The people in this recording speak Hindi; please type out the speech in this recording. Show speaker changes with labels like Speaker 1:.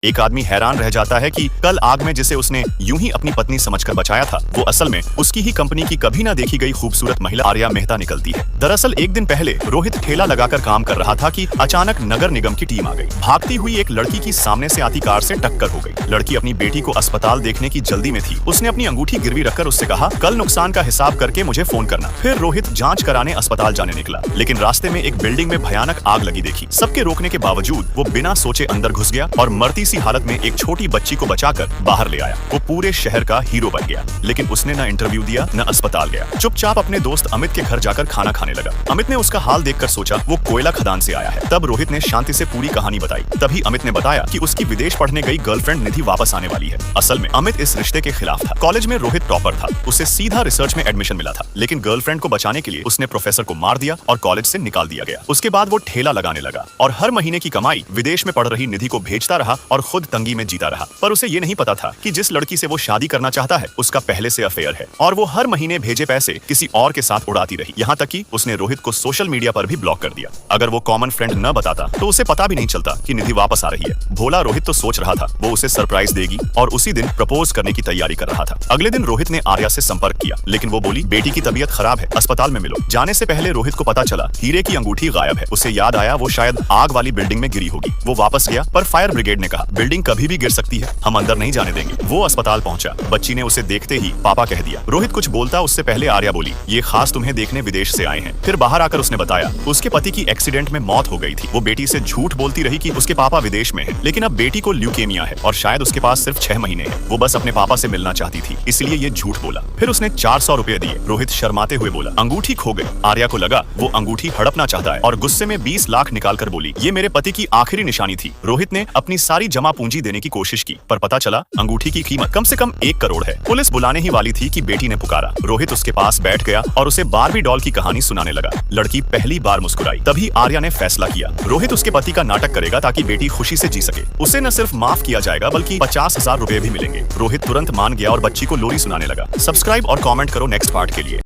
Speaker 1: एक आदमी हैरान रह जाता है कि कल आग में जिसे उसने यूं ही अपनी पत्नी समझकर बचाया था, वो असल में उसकी ही कंपनी की कभी ना देखी गई खूबसूरत महिला आर्या मेहता निकलती है। दरअसल एक दिन पहले रोहित ठेला लगाकर काम कर रहा था कि अचानक नगर निगम की टीम आ गई। भागती हुई एक लड़की की सामने से आती कार से टक्कर हो गई। लड़की अपनी बेटी को अस्पताल देखने की जल्दी में थी। उसने अपनी अंगूठी गिरवी रखकर उससे कहा, कल नुकसान का हिसाब करके मुझे फोन करना। फिर रोहित जाँच कराने अस्पताल जाने निकला, लेकिन रास्ते में एक बिल्डिंग में भयानक आग लगी देखी। सबके रोकने के बावजूद वो बिना सोचे अंदर घुस गया और मरती सी हालत में एक छोटी बच्ची को बचाकर बाहर ले आया। वो पूरे शहर का हीरो बन गया, लेकिन उसने न इंटरव्यू दिया न अस्पताल गया। चुपचाप अपने दोस्त अमित के घर जाकर खाना खाने लगा। अमित ने उसका हाल देखकर सोचा वो कोयला खदान से आया है। तब रोहित ने शांति से पूरी कहानी बताई। तभी अमित ने बताया कि उसकी विदेश पढ़ने गई गर्लफ्रेंड निधि वापस आने वाली है। असल में अमित इस रिश्ते के खिलाफ था। कॉलेज में रोहित टॉपर था, उसे सीधा रिसर्च में एडमिशन मिला था, लेकिन गर्लफ्रेंड को बचाने के लिए उसने प्रोफेसर को मार दिया और कॉलेज से निकाल दिया गया। उसके बाद वो ठेला लगाने लगा और हर महीने की कमाई विदेश में पढ़ रही निधि को भेजता रहा और खुद तंगी में जीता रहा। पर उसे ये नहीं पता था कि जिस लड़की से वो शादी करना चाहता है उसका पहले से अफेयर है और वो हर महीने भेजे पैसे किसी और के साथ उड़ाती रही। यहाँ तक कि उसने रोहित को सोशल मीडिया पर भी ब्लॉक कर दिया। अगर वो कॉमन फ्रेंड न बताता तो उसे पता भी नहीं चलता कि निधि वापस आ रही है। भोला रोहित तो सोच रहा था वो उसे सरप्राइज देगी और उसी दिन प्रपोज करने की तैयारी कर रहा था। अगले दिन रोहित ने आर्या से संपर्क किया, लेकिन वो बोली बेटी की तबीयत खराब है, अस्पताल में मिलो। जाने से पहले रोहित को पता चला हीरे की अंगूठी गायब है। उसे याद आया वो शायद आग वाली बिल्डिंग में गिरी होगी। वो वापस गया, पर फायर ब्रिगेड ने कहा बिल्डिंग कभी भी गिर सकती है, हम अंदर नहीं जाने देंगे। वो अस्पताल पहुंचा। बच्ची ने उसे देखते ही पापा कह दिया। रोहित कुछ बोलता उससे पहले आर्या बोली, ये खास तुम्हें देखने विदेश से आए हैं। फिर बाहर आकर उसने बताया उसके पति की एक्सीडेंट में मौत हो गई थी। वो बेटी से झूठ बोलती रही कि उसके पापा विदेश में हैं, लेकिन अब बेटी को ल्यूकेमिया है और शायद उसके पास सिर्फ 6 महीने हैं। वो बस अपने पापा से मिलना चाहती थी, इसलिए ये झूठ बोला। फिर उसने 400 रुपए दिए। रोहित शर्माते हुए बोला अंगूठी खो गई। आर्या को लगा वो अंगूठी हड़पना चाहता है और गुस्से में 20 लाख निकालकर बोली ये मेरे पति की आखिरी निशानी थी। रोहित ने अपनी सारी जमा पूंजी देने की कोशिश की, पर पता चला अंगूठी की कीमत कम से कम 1 करोड़ है। पुलिस बुलाने ही वाली थी कि बेटी ने पुकारा। रोहित उसके पास बैठ गया और उसे बारबी डॉल की कहानी सुनाने लगा। लड़की पहली बार मुस्कुराई। तभी आर्या ने फैसला किया रोहित उसके पति का नाटक करेगा ताकि बेटी खुशी से जी सके। उसे न सिर्फ माफ किया जाएगा बल्कि 50,000 रुपए भी मिलेंगे। रोहित तुरंत मान गया और बच्ची को लोरी सुनाने लगा। सब्सक्राइब और कमेंट करो नेक्स्ट पार्ट के लिए।